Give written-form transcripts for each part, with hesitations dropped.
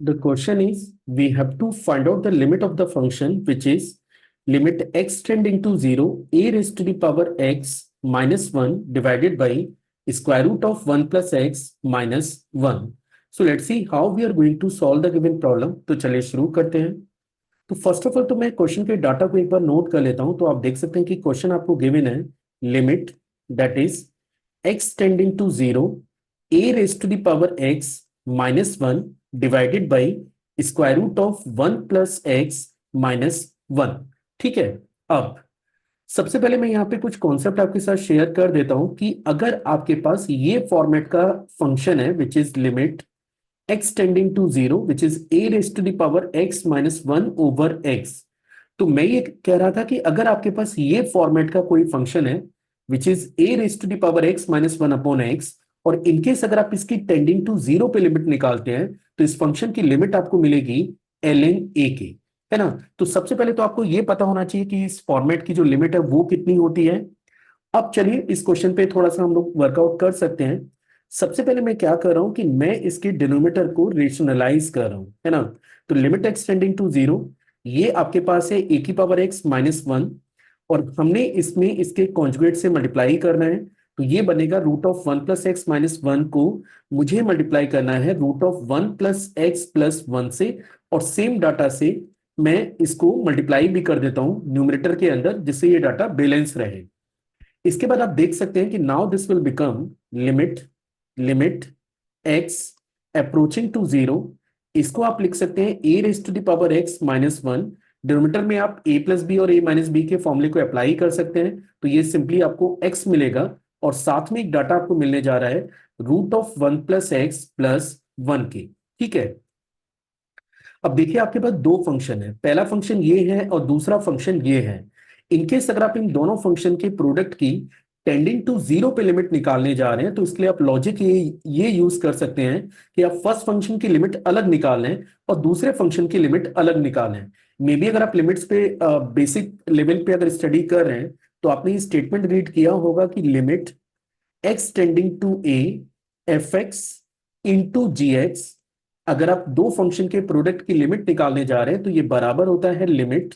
The question is, we have to find out the limit of the function, which is limit x tending to 0, a raised to the power x minus 1 divided by square root of 1 plus x minus 1. So let's see how we are going to solve the given problem. तो चलिए शुरू करते हैं। तो first of all तो मैं question के data को एक बार नोट कर लेता हूं। तो आप देख सकते हैं कि क्वेश्चन आपको गिवन है limit that is x tending to 0, a raised to the power x minus 1 divided by square root of 1 plus x minus 1। ठीक है। अब सबसे पहले मैं यहाँ पे कुछ कॉन्सेप्ट आपके साथ शेयर कर देता हूं कि अगर आपके पास ये फॉर्मेट का फंक्शन है which is limit x tending to 0 which is a raise to the power x minus 1 over x। तो मैं ये कह रहा था कि अगर आपके पास ये फॉर्मेट का कोई फंक्शन है which is a raise to the power x minus 1 upon x, और इनकेस अगर आप इसकी टेंडिंग टू 0 पे लिमिट निकालते हैं तो इस फंक्शन की लिमिट आपको मिलेगी ln a के, है ना। तो सबसे पहले तो आपको ये पता होना चाहिए कि इस फॉर्मेट की जो लिमिट है वो कितनी होती है। अब चलिए इस क्वेश्चन पे थोड़ा सा हम लोग वर्कआउट कर सकते हैं। सबसे पहले मैं क्या कर रहा हूं कि मैं इसके डिनोमिनेटर को रेशनलाइज कर रहा हूं, है ना। तो लिमिट एक्स टेंडिंग टू 0, ये आपके पास है ए की पावर एक्स माइनस 1, और हमने इसमें इसके कॉन्जुगेट से मल्टीप्लाई करना है। तो ये बनेगा root of 1 plus x minus 1 को मुझे मल्टीप्लाई करना है root of 1 plus x plus 1 से, और सेम डाटा से मैं इसको मल्टीप्लाई भी कर देता हूं न्यूमरेटर के अंदर, जिससे ये डाटा बैलेंस रहे। इसके बाद आप देख सकते हैं कि now this will become limit limit x approaching to 0। इसको आप लिख सकते हैं a raise to the power x minus 1। Denominator में आप a प्लस बी और a माइनस बी के फॉर्मूले को अप्लाई कर सकते हैं। तो ये सिंपली आपको x मिलेगा, और साथ में एक डाटा आपको मिलने जा रहा है root of 1 plus x plus 1 के। ठीक है। अब देखिए आपके पास दो फंक्शन है, पहला फंक्शन ये है और दूसरा फंक्शन ये है। इनकेस अगर आप इन दोनों फंक्शन के प्रोडक्ट की टेंडिंग टू 0 पे लिमिट निकालने जा रहे हैं तो इसके लिए आप लॉजिक ये यूज कर सकते हैं कि आप फर्स्ट फंक्शन की लिमिट अलग निकाल लें और दूसरे फंक्शन की लिमिट अलग निकालें। मे बी अगर आप लिमिट्स पे बेसिक लेवल पे अगर स्टडी कर रहे हैं तो आपने ये स्टेटमेंट रीड किया होगा कि limit x tending to a f x into g x. अगर आप दो फंक्शन के प्रोडक्ट की लिमिट निकालने जा रहे हैं तो ये बराबर होता है limit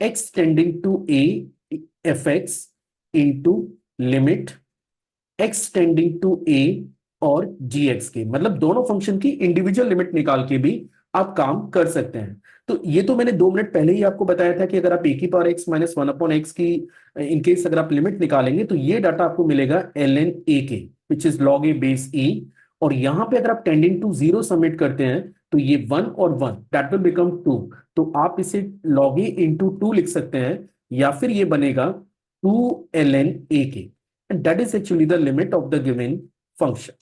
x tending to a f x into limit x tending to a और जी एक्स के। मतलब दोनों फंक्शन की इंडिविजुअल लिमिट निकाल के भी आप काम कर सकते हैं। तो ये तो मैंने 2 मिनट पहले ही आपको बताया था कि अगर आप ए की power x minus 1 upon x की इनकेस अगर आप लिमिट निकालेंगे तो ये डाटा आपको मिलेगा ln a के, which is log A base e। और यहां पे अगर आप टेंडिंग टू 0 सबमिट करते हैं तो ये 1 और 1 दैट विल बिकम 2। तो आप इसे log a इंटू 2 लिख सकते हैं, या फिर ये बनेगा 2 ln a के, and that is actually the limit of the given function.